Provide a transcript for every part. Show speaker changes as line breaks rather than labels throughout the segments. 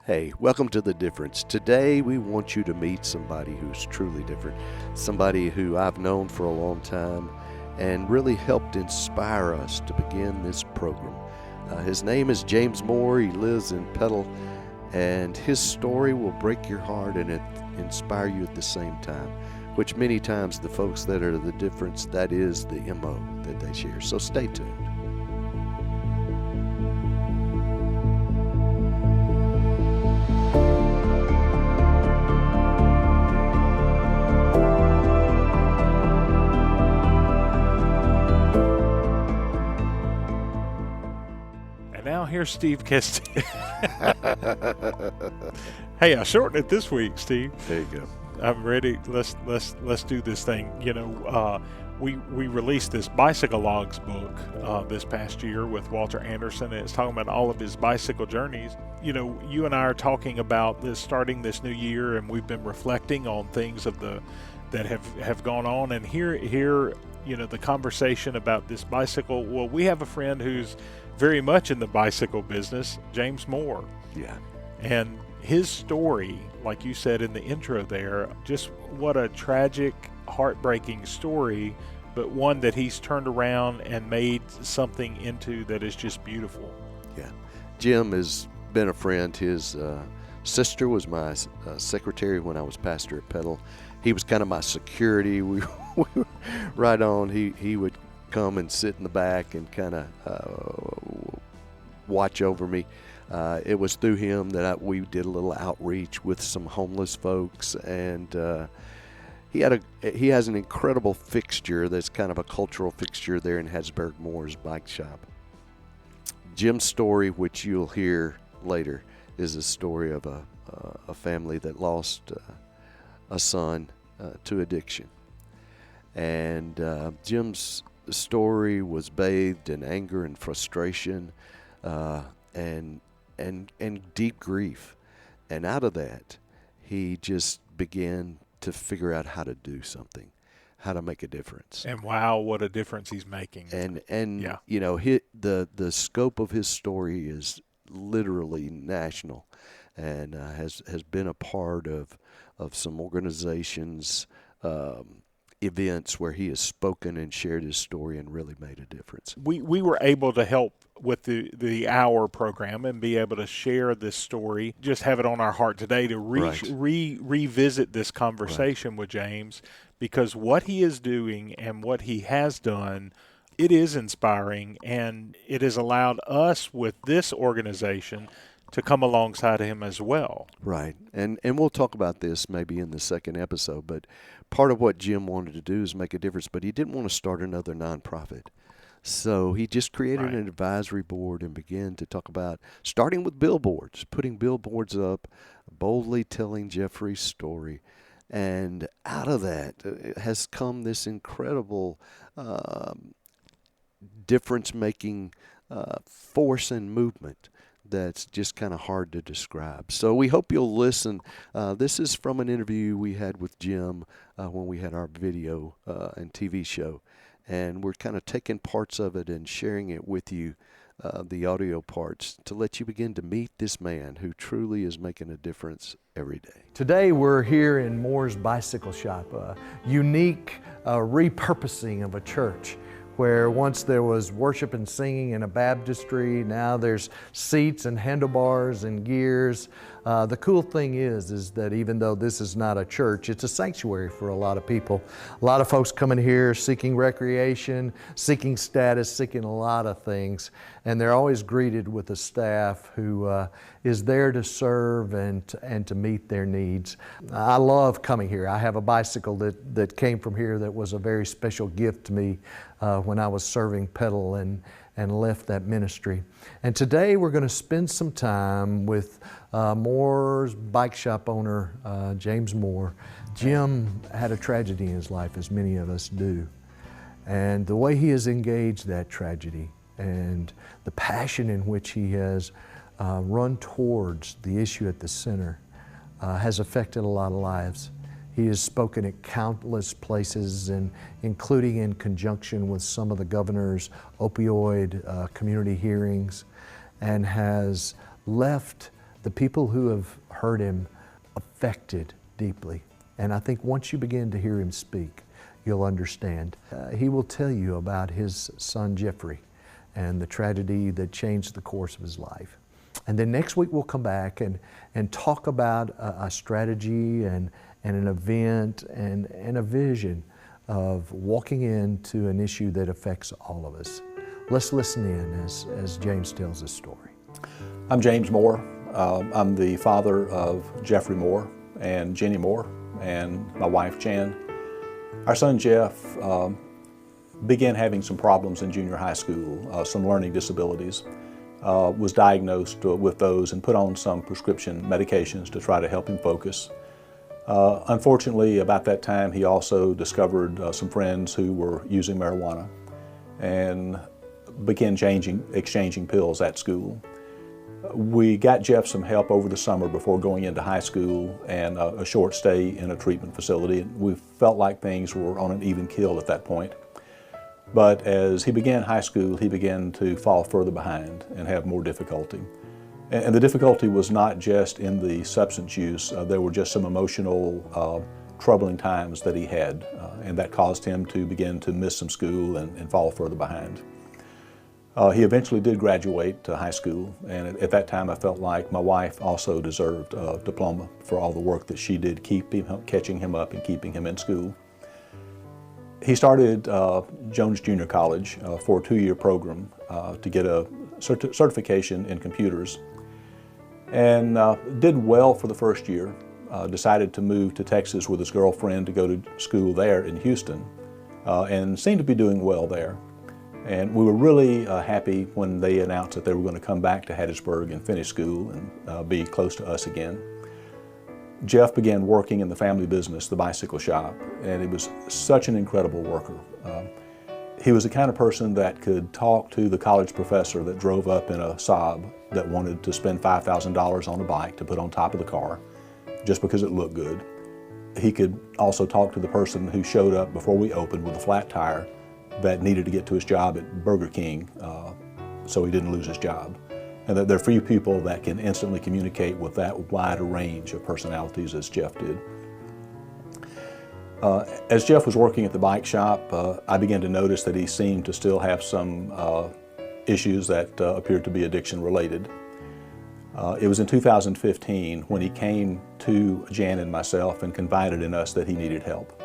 Hey, welcome to The Difference. Today we want you to meet somebody who's truly different, somebody who I've known for a long time and really helped inspire us to begin this program. His name is James Moore. He lives in Petal, and his story will break your heart and inspire you at the same time, which many times the folks that are the difference, that is the MO that they share. So stay tuned.
Here's Steve Kesty. Hey, I shortened it this week, Steve.
There you go.
I'm ready. Let's do this thing. You know, we released this Bicycle Logs book this past year with Walter Anderson, and it's talking about all of his bicycle journeys. You know, you and I are talking about this starting this new year, and we've been reflecting on things that have gone on. And here, you know, the conversation about this bicycle. Well, we have a friend who's very much in the bicycle business, James Moore.
Yeah.
And his story, like you said in the intro there, just what a tragic, heartbreaking story, but one that he's turned around and made something into that is just beautiful.
Yeah. Jim has been a friend. His sister was my secretary when I was pastor at Petal. He was kind of my security. We were right on. He would come and sit in the back and kind of watch over me. It was through him that we did a little outreach with some homeless folks, and he has an incredible fixture that's kind of a cultural fixture there in Hattiesburg Moore's bike shop. Jim's story, which you'll hear later, is a story of a family that lost a son to addiction, and Jim's story was bathed in anger and frustration, and deep grief. And out of that, he just began to figure out how to do something, how to make a difference.
And wow, what a difference he's making.
And
yeah.
You know, the scope of his story is literally national, and has been a part of some organizations, events where he has spoken and shared his story and really made a difference.
We were able to help with the Hour program and be able to share this story, just have it on our heart today to revisit this conversation with James, because what he is doing and what he has done, it is inspiring, and it has allowed us with this organization to come alongside him as well.
Right. And we'll talk about this maybe in the second episode, but part of what Jim wanted to do is make a difference, but he didn't want to start another nonprofit. So he just created an advisory board and began to talk about starting with billboards, putting billboards up, boldly telling Jeffrey's story. And out of that has come this incredible difference-making force and movement that's just kind of hard to describe. So we hope you'll listen. This is from an interview we had with Jim when we had our video and TV show. And we're kind of taking parts of it and sharing it with you, the audio parts, to let you begin to meet this man who truly is making a difference every day.
Today we're here in Moore's Bicycle Shop, a unique repurposing of a church, where once there was worship and singing in a baptistry, now there's seats and handlebars and gears. The cool thing is that even though this is not a church, it's a sanctuary for a lot of people. A lot of folks coming here seeking recreation, seeking status, seeking a lot of things, and they're always greeted with a staff who is there to serve and to meet their needs. I love coming here. I have a bicycle that came from here that was a very special gift to me when I was serving Petal and left that ministry. And today we're going to spend some time with Moore's bike shop owner, James Moore. Jim had a tragedy in his life, as many of us do. And the way he has engaged that tragedy and the passion in which he has run towards the issue at the center has affected a lot of lives. He has spoken at countless places, and including in conjunction with some of the governor's opioid community hearings, and has left the people who have heard him affected deeply. And I think once you begin to hear him speak, you'll understand. He will tell you about his son Jeffrey and the tragedy that changed the course of his life. And then next week we'll come back and talk about a strategy and an event and a vision of walking into an issue that affects all of us. Let's listen in as James tells his story.
I'm James Moore. I'm the father of Jeffrey Moore and Jenny Moore and my wife Jan. Our son Jeff began having some problems in junior high school, some learning disabilities. Was diagnosed with those and put on some prescription medications to try to help him focus. Unfortunately, about that time, he also discovered some friends who were using marijuana and began exchanging pills at school. We got Jeff some help over the summer before going into high school and a short stay in a treatment facility. We felt like things were on an even keel at that point. But as he began high school, he began to fall further behind and have more difficulty. And the difficulty was not just in the substance use. There were just some emotional, troubling times that he had, and that caused him to begin to miss some school and fall further behind. He eventually did graduate to high school, and at that time I felt like my wife also deserved a diploma for all the work that she did catching him up and keeping him in school. He started Jones Junior College for a 2-year program to get a certification in computers, and did well for the first year. Decided to move to Texas with his girlfriend to go to school there in Houston, and seemed to be doing well there. And we were really happy when they announced that they were going to come back to Hattiesburg and finish school and be close to us again. Jeff began working in the family business, the bicycle shop, and he was such an incredible worker. He was the kind of person that could talk to the college professor that drove up in a Saab that wanted to spend $5,000 on a bike to put on top of the car just because it looked good. He could also talk to the person who showed up before we opened with a flat tire that needed to get to his job at Burger King so he didn't lose his job. And that there are few people that can instantly communicate with that wide a range of personalities as Jeff did. As Jeff was working at the bike shop, I began to notice that he seemed to still have some issues that appeared to be addiction related. It was in 2015 when he came to Jan and myself and confided in us that he needed help.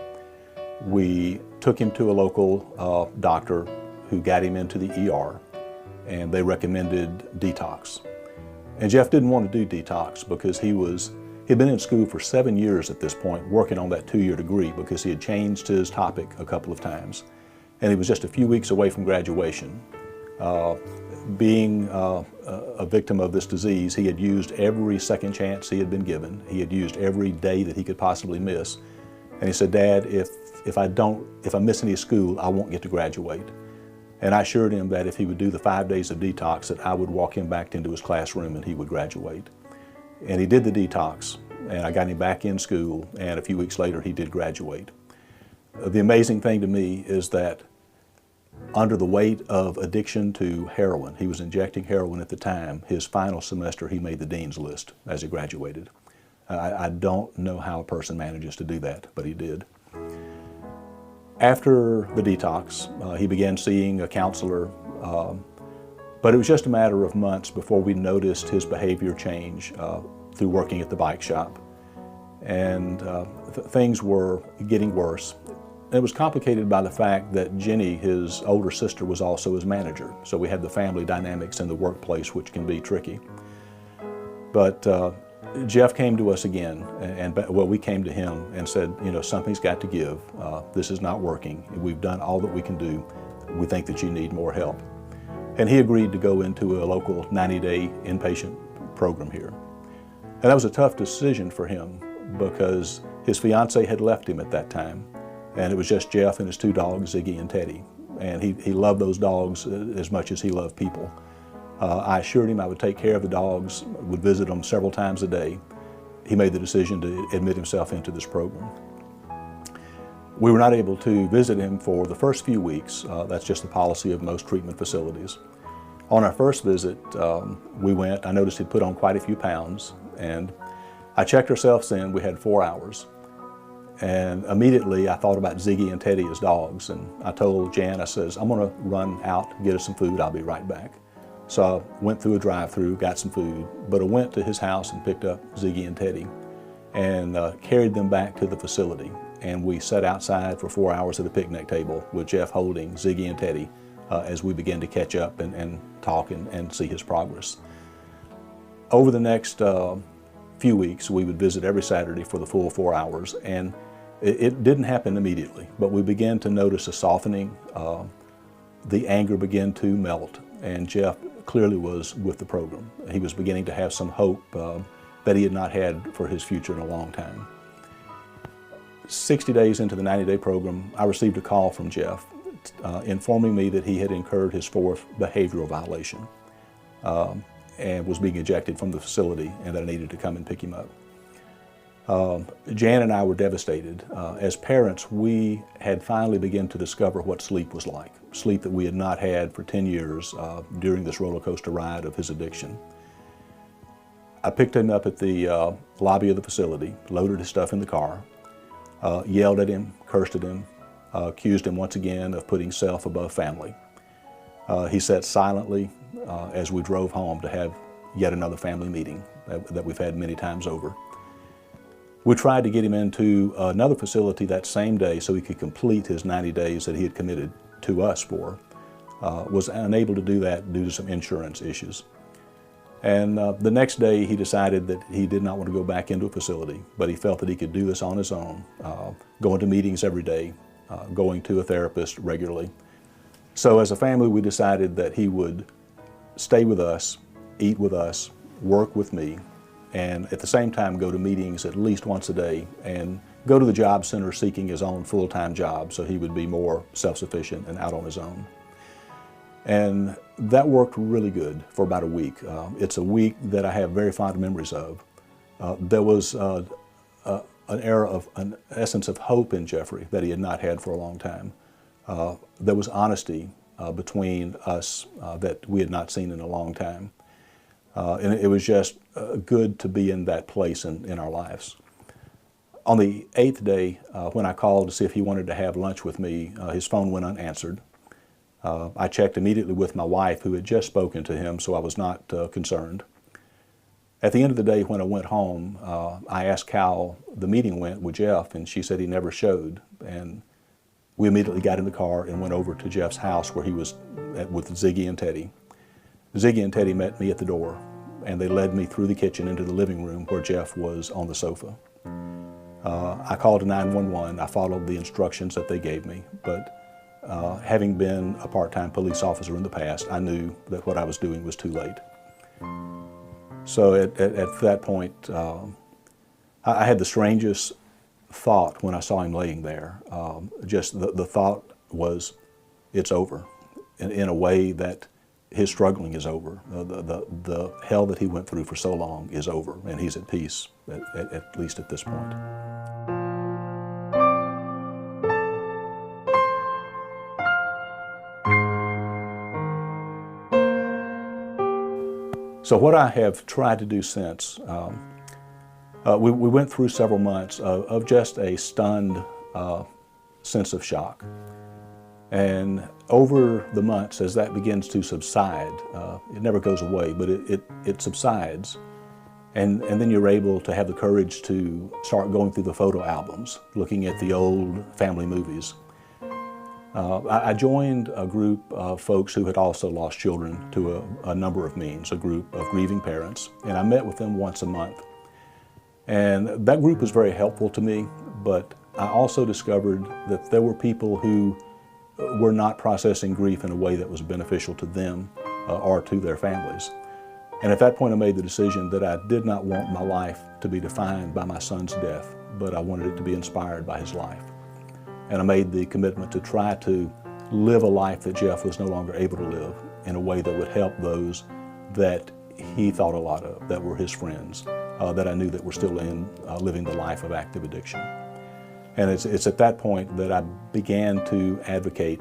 We took him to a local doctor who got him into the ER, and they recommended detox. And Jeff didn't want to do detox because he'd been in school for 7 years at this point, working on that 2-year degree because he had changed his topic a couple of times. And he was just a few weeks away from graduation. Being a victim of this disease, he had used every second chance he had been given. He had used every day that he could possibly miss. And he said, "Dad, if I miss any school, I won't get to graduate." And I assured him that if he would do the 5 days of detox, that I would walk him back into his classroom and he would graduate. And he did the detox, and I got him back in school, and a few weeks later he did graduate. The amazing thing to me is that under the weight of addiction to heroin, he was injecting heroin at the time, his final semester he made the dean's list as he graduated. I don't know how a person manages to do that, but he did. After the detox, he began seeing a counselor, but it was just a matter of months before we noticed his behavior change through working at the bike shop. And things were getting worse. And it was complicated by the fact that Jenny, his older sister, was also his manager. So we had the family dynamics in the workplace, which can be tricky. But Jeff came to us again, we came to him and said, something's got to give. This is not working. We've done all that we can do. We think that you need more help. And he agreed to go into a local 90-day inpatient program here. And that was a tough decision for him because his fiance had left him at that time. And it was just Jeff and his 2 dogs, Ziggy and Teddy. And he loved those dogs as much as he loved people. I assured him I would take care of the dogs, would visit them several times a day. He made the decision to admit himself into this program. We were not able to visit him for the first few weeks. That's just the policy of most treatment facilities. On our first visit, we went, I noticed he'd put on quite a few pounds, and I checked ourselves in. We had 4 hours. And immediately I thought about Ziggy and Teddy as dogs, and I told Jan, I says, I'm gonna run out, get us some food, I'll be right back. So I went through a drive-through, got some food, but I went to his house and picked up Ziggy and Teddy and carried them back to the facility. And we sat outside for 4 hours at a picnic table with Jeff holding Ziggy and Teddy as we began to catch up and talk and see his progress. Over the next few weeks, we would visit every Saturday for the full 4 hours, and it didn't happen immediately, but we began to notice a softening. The anger began to melt, and Jeff clearly was with the program. He was beginning to have some hope that he had not had for his future in a long time. 60 days into the 90-day program, I received a call from Jeff informing me that he had incurred his 4th behavioral violation and was being ejected from the facility, and that I needed to come and pick him up. Jan and I were devastated. As parents, we had finally begun to discover what sleep was like, sleep that we had not had for 10 years during this roller coaster ride of his addiction. I picked him up at the lobby of the facility, loaded his stuff in the car, yelled at him, cursed at him, accused him once again of putting self above family. He sat silently as we drove home to have yet another family meeting that we've had many times over. We tried to get him into another facility that same day so he could complete his 90 days that he had committed to us for. Was unable to do that due to some insurance issues. And the next day he decided that he did not want to go back into a facility, but he felt that he could do this on his own, going to meetings every day, going to a therapist regularly. So as a family, we decided that he would stay with us, eat with us, work with me, and at the same time go to meetings at least once a day and go to the job center seeking his own full-time job so he would be more self-sufficient and out on his own. And that worked really good for about a week. It's a week that I have very fond memories of. There was an essence of hope in Jeffrey that he had not had for a long time. There was honesty between us that we had not seen in a long time. And it was just good to be in that place in our lives. On the 8th day, when I called to see if he wanted to have lunch with me, his phone went unanswered. I checked immediately with my wife, who had just spoken to him, so I was not concerned. At the end of the day, when I went home, I asked how the meeting went with Jeff, and she said he never showed. And we immediately got in the car and went over to Jeff's house where he was with Ziggy and Teddy. Ziggy and Teddy met me at the door, and they led me through the kitchen into the living room where Jeff was on the sofa. I called 911. I followed the instructions that they gave me, but having been a part-time police officer in the past, I knew that what I was doing was too late. So at that point, I had the strangest thought when I saw him laying there. Just the thought was, it's over, in a way that his struggling is over. The hell that he went through for so long is over, and he's at peace, at least at this point. So what I have tried to do since, we went through several months of just a stunned sense of shock. And over the months, as that begins to subside, it never goes away, but it subsides. And then you're able to have the courage to start going through the photo albums, looking at the old family movies. I joined a group of folks who had also lost children to a number of means, a group of grieving parents, and I met with them once a month. And that group was very helpful to me, but I also discovered that there were people who were not processing grief in a way that was beneficial to them or to their families. And at that point I made the decision that I did not want my life to be defined by my son's death, but I wanted it to be inspired by his life. And I made the commitment to try to live a life that Jeff was no longer able to live in a way that would help those that he thought a lot of, that were his friends, that I knew that were still living the life of active addiction. And it's at that point that I began to advocate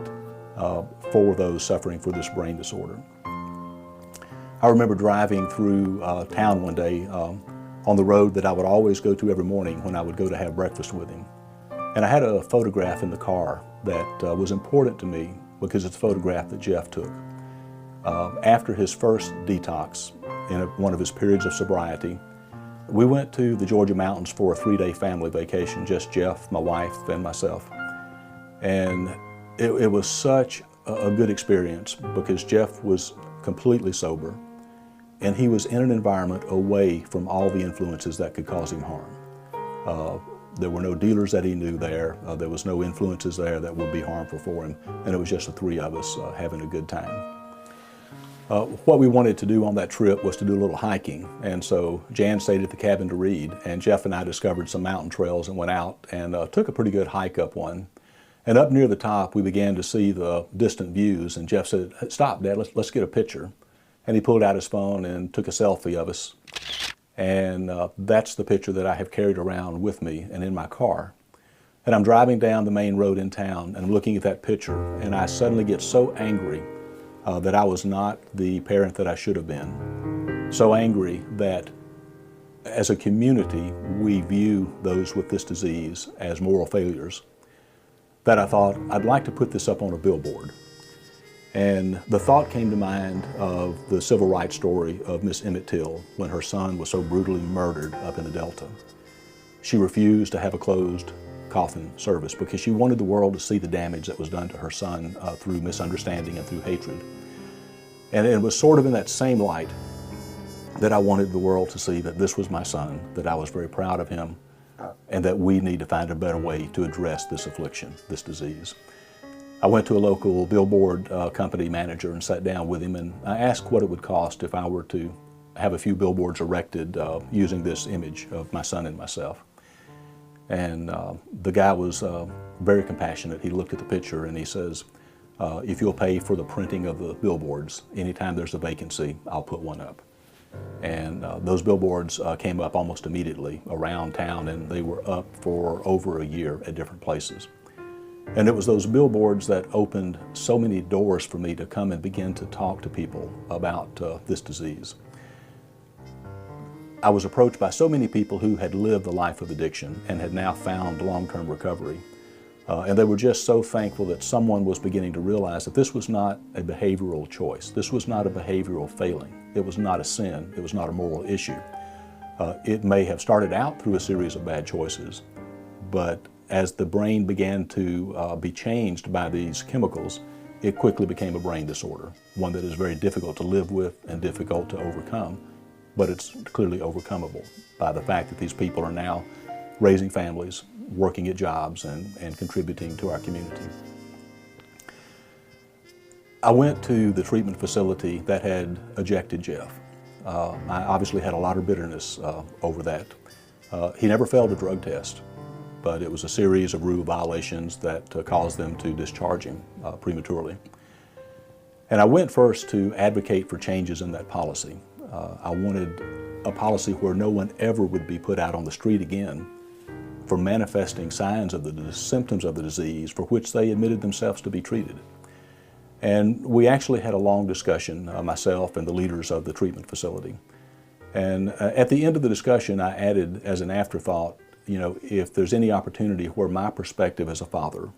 for those suffering for this brain disorder. I remember driving through town one day on the road that I would always go to every morning when I would go to have breakfast with him. And I had a photograph in the car that was important to me because it's a photograph that Jeff took. After his first detox, in one of his periods of sobriety, we went to the Georgia mountains for a 3-day family vacation, just Jeff, my wife, and myself. And it was such a good experience because Jeff was completely sober and he was in an environment away from all the influences that could cause him harm. There were no dealers that he knew there. There was no influences there that would be harmful for him. And it was just the three of us having a good time. What we wanted to do on that trip was to do a little hiking. And so Jan stayed at the cabin to read. And Jeff and I discovered some mountain trails and went out and took a pretty good hike up one. And up near the top, we began to see the distant views. And Jeff said, "Stop, Dad, let's get a picture." And he pulled out his phone and took a selfie of us. And that's the picture that I have carried around with me and in my car. And I'm driving down the main road in town and I'm looking at that picture and I suddenly get so angry that I was not the parent that I should have been. So angry that as a community we view those with this disease as moral failures that I thought I'd like to put this up on a billboard. And the thought came to mind of the civil rights story of Miss Emmett Till when her son was so brutally murdered up in the Delta. She refused to have a closed coffin service because she wanted the world to see the damage that was done to her son through misunderstanding and through hatred. And it was sort of in that same light that I wanted the world to see that this was my son, that I was very proud of him, and that we need to find a better way to address this affliction, this disease. I went to a local billboard company manager and sat down with him and I asked what it would cost if I were to have a few billboards erected using this image of my son and myself. And the guy was very compassionate. He looked at the picture and he says, "If you'll pay for the printing of the billboards, anytime there's a vacancy, I'll put one up." And those billboards came up almost immediately around town and they were up for over a year at different places. And it was those billboards that opened so many doors for me to come and begin to talk to people about this disease. I was approached by so many people who had lived the life of addiction and had now found long-term recovery. And they were just so thankful that someone was beginning to realize that this was not a behavioral choice. This was not a behavioral failing. It was not a sin. It was not a moral issue. It may have started out through a series of bad choices, but as the brain began to be changed by these chemicals, it quickly became a brain disorder, one that is very difficult to live with and difficult to overcome, but it's clearly overcomable by the fact that these people are now raising families, working at jobs, and contributing to our community. I went to the treatment facility that had ejected Jeff. I obviously had a lot of bitterness over that. He never failed a drug test, but it was a series of rule violations that caused them to discharge him prematurely. And I went first to advocate for changes in that policy. I wanted a policy where no one ever would be put out on the street again for manifesting signs of the symptoms of the disease for which they admitted themselves to be treated. And we actually had a long discussion, myself and the leaders of the treatment facility. And at the end of the discussion, I added as an afterthought, you know, if there's any opportunity where my perspective as a father,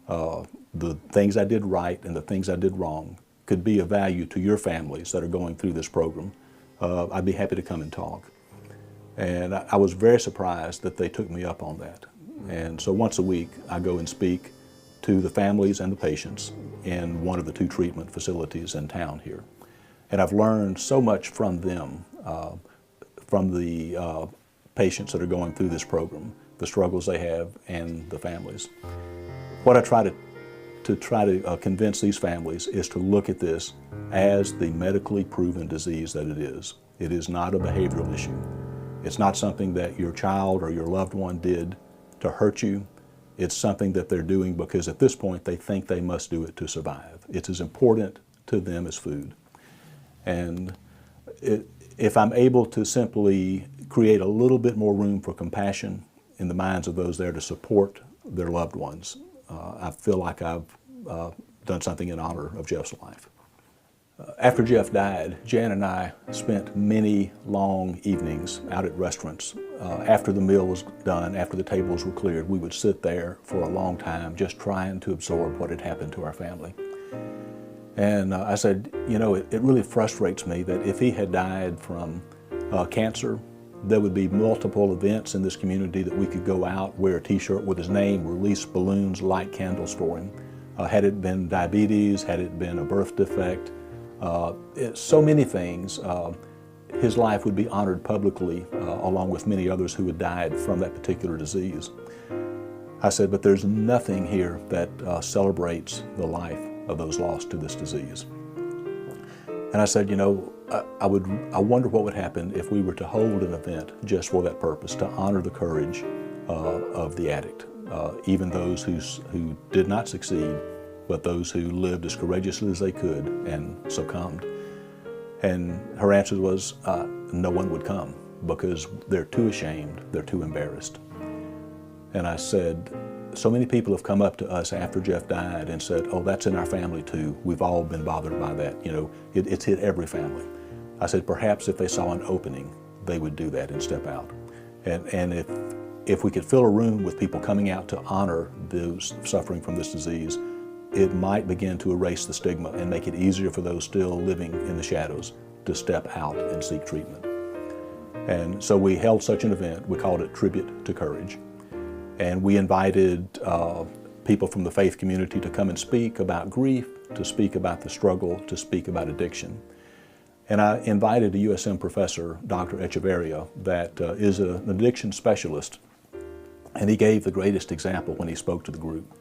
the things I did right and the things I did wrong could be of value to your families that are going through this program, I'd be happy to come and talk. And I was very surprised that they took me up on that. And so once a week, I go and speak to the families and the patients in one of the 2 treatment facilities in town here. And I've learned so much from them, from the patients that are going through this program, the struggles they have, and the families. What I try to convince these families is to look at this as the medically proven disease that it is. It is not a behavioral issue. It's not something that your child or your loved one did to hurt you. It's something that they're doing because at this point they think they must do it to survive. It's as important to them as food. And if I'm able to simply create a little bit more room for compassion in the minds of those there to support their loved ones, I feel like I've done something in honor of Jeff's life. After Jeff died, Jan and I spent many long evenings out at restaurants. After the meal was done, after the tables were cleared, we would sit there for a long time just trying to absorb what had happened to our family. And I said, you know, it really frustrates me that if he had died from cancer, there would be multiple events in this community that we could go out, wear a t-shirt with his name, release balloons, light candles for him. Had it been diabetes, had it been a birth defect, so many things, his life would be honored publicly along with many others who had died from that particular disease. I said, but there's nothing here that celebrates the life of those lost to this disease. And I said, you know, I wonder what would happen if we were to hold an event just for that purpose, to honor the courage of the addict, even those who did not succeed, but those who lived as courageously as they could and succumbed. And her answer was, no one would come because they're too ashamed, they're too embarrassed. And I said, so many people have come up to us after Jeff died and said, oh, that's in our family too. We've all been bothered by that. You know, it's hit every family. I said, perhaps if they saw an opening, they would do that and step out. And if we could fill a room with people coming out to honor those suffering from this disease, it might begin to erase the stigma and make it easier for those still living in the shadows to step out and seek treatment. And so we held such an event. We called it Tribute to Courage. And we invited people from the faith community to come and speak about grief, to speak about the struggle, to speak about addiction. And I invited a USM professor, Dr. Echeverria, that is an addiction specialist. And he gave the greatest example when he spoke to the group.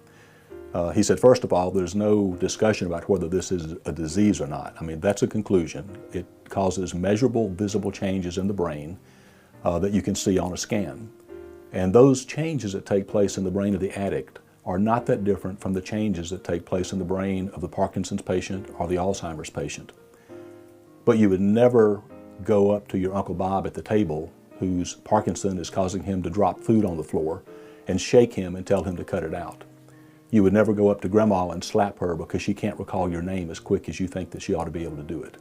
He said, first of all, there's no discussion about whether this is a disease or not. I mean, that's a conclusion. It causes measurable, visible changes in the brain that you can see on a scan. And those changes that take place in the brain of the addict are not that different from the changes that take place in the brain of the Parkinson's patient or the Alzheimer's patient. But you would never go up to your Uncle Bob at the table, whose Parkinson is causing him to drop food on the floor, and shake him and tell him to cut it out. You would never go up to Grandma and slap her because she can't recall your name as quick as you think that she ought to be able to do it.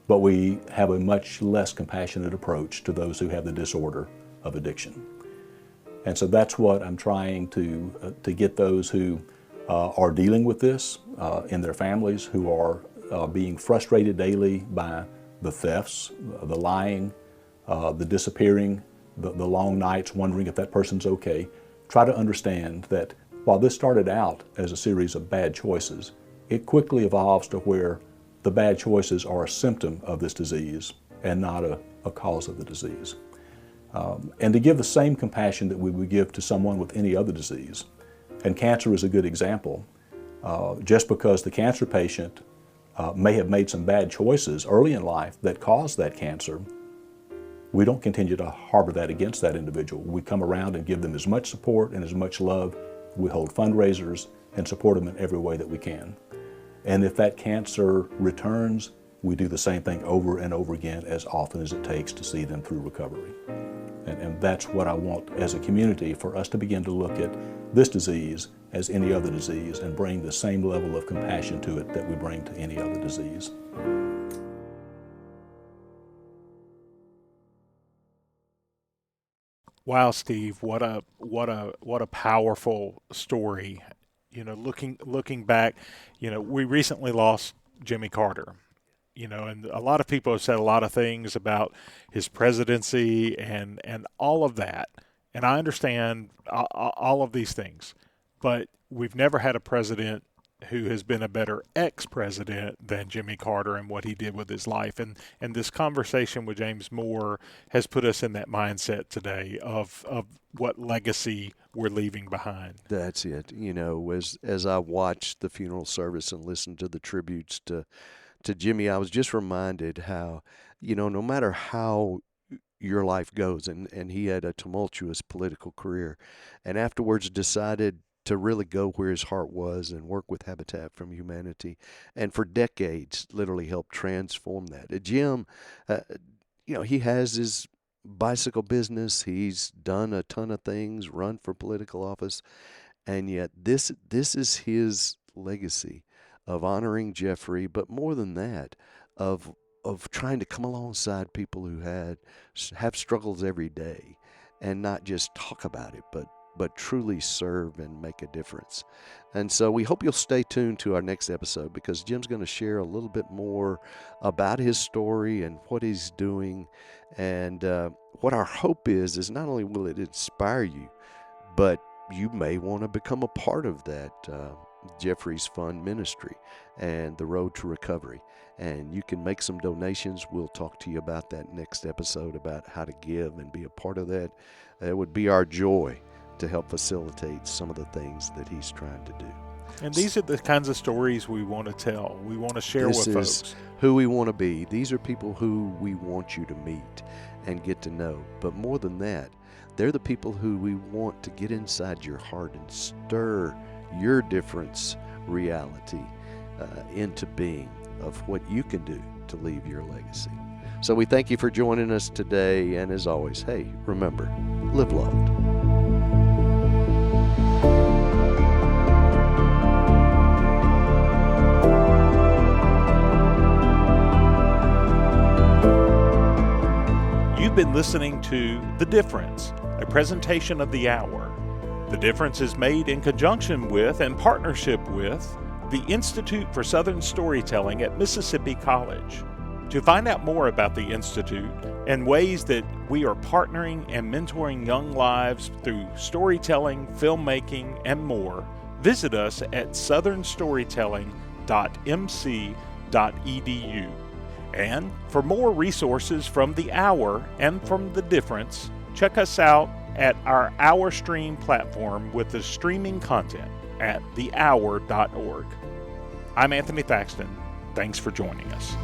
But we have a much less compassionate approach to those who have the disorder of addiction. And so that's what I'm trying to get those who are dealing with this in their families, who are being frustrated daily by the thefts, the lying, the disappearing, the long nights wondering if that person's okay. Try to understand that while this started out as a series of bad choices, it quickly evolves to where the bad choices are a symptom of this disease and not a cause of the disease. And to give the same compassion that we would give to someone with any other disease. And cancer is a good example. Just because the cancer patient may have made some bad choices early in life that caused that cancer, we don't continue to harbor that against that individual. We come around and give them as much support and as much love. We hold fundraisers and support them in every way that we can. And if that cancer returns, we do the same thing over and over again as often as it takes to see them through recovery. And that's what I want as a community, for us to begin to look at this disease as any other disease and bring the same level of compassion to it that we bring to any other disease.
Wow, Steve, what a powerful story. You know, looking back, you know, we recently lost Jimmy Carter. You know, and a lot of people have said a lot of things about his presidency and all of that. And I understand all of these things, but we've never had a president who has been a better ex-president than Jimmy Carter and what he did with his life. And this conversation with James Moore has put us in that mindset today of what legacy we're leaving behind.
That's it. You know, as I watched the funeral service and listened to the tributes to Jimmy, I was just reminded how, you know, no matter how your life goes, and he had a tumultuous political career, and afterwards decided to really go where his heart was and work with Habitat for Humanity, and for decades literally helped transform that. Jim, you know, he has his bicycle business. He's done a ton of things, run for political office, and yet this is his legacy of honoring Jeffrey, but more than that, of trying to come alongside people who have struggles every day, and not just talk about it, but truly serve and make a difference. And so we hope you'll stay tuned to our next episode, because Jim's going to share a little bit more about his story and what he's doing. And what our hope is not only will it inspire you, but you may want to become a part of that Jeffrey's Fund ministry and the Road to Recovery. And you can make some donations. We'll talk to you about that next episode, about how to give and be a part of that. It would be our joy to help facilitate some of the things that he's trying to do.
And these are the kinds of stories we want to tell. We want to share with folks.
This is who we want to be. These are people who we want you to meet and get to know. But more than that, they're the people who we want to get inside your heart and stir your difference reality into being, of what you can do to leave your legacy. So we thank you for joining us today. And as always, hey, remember, live loved.
You've been listening to The Difference, a presentation of The Hour. The Difference is made in conjunction with and partnership with the Institute for Southern Storytelling at Mississippi College. To find out more about the Institute and ways that we are partnering and mentoring young lives through storytelling, filmmaking, and more, visit us at southernstorytelling.mc.edu. And for more resources from The Hour and from The Difference, check us out at our Hour Stream platform with the streaming content at thehour.org. I'm Anthony Thaxton. Thanks for joining us.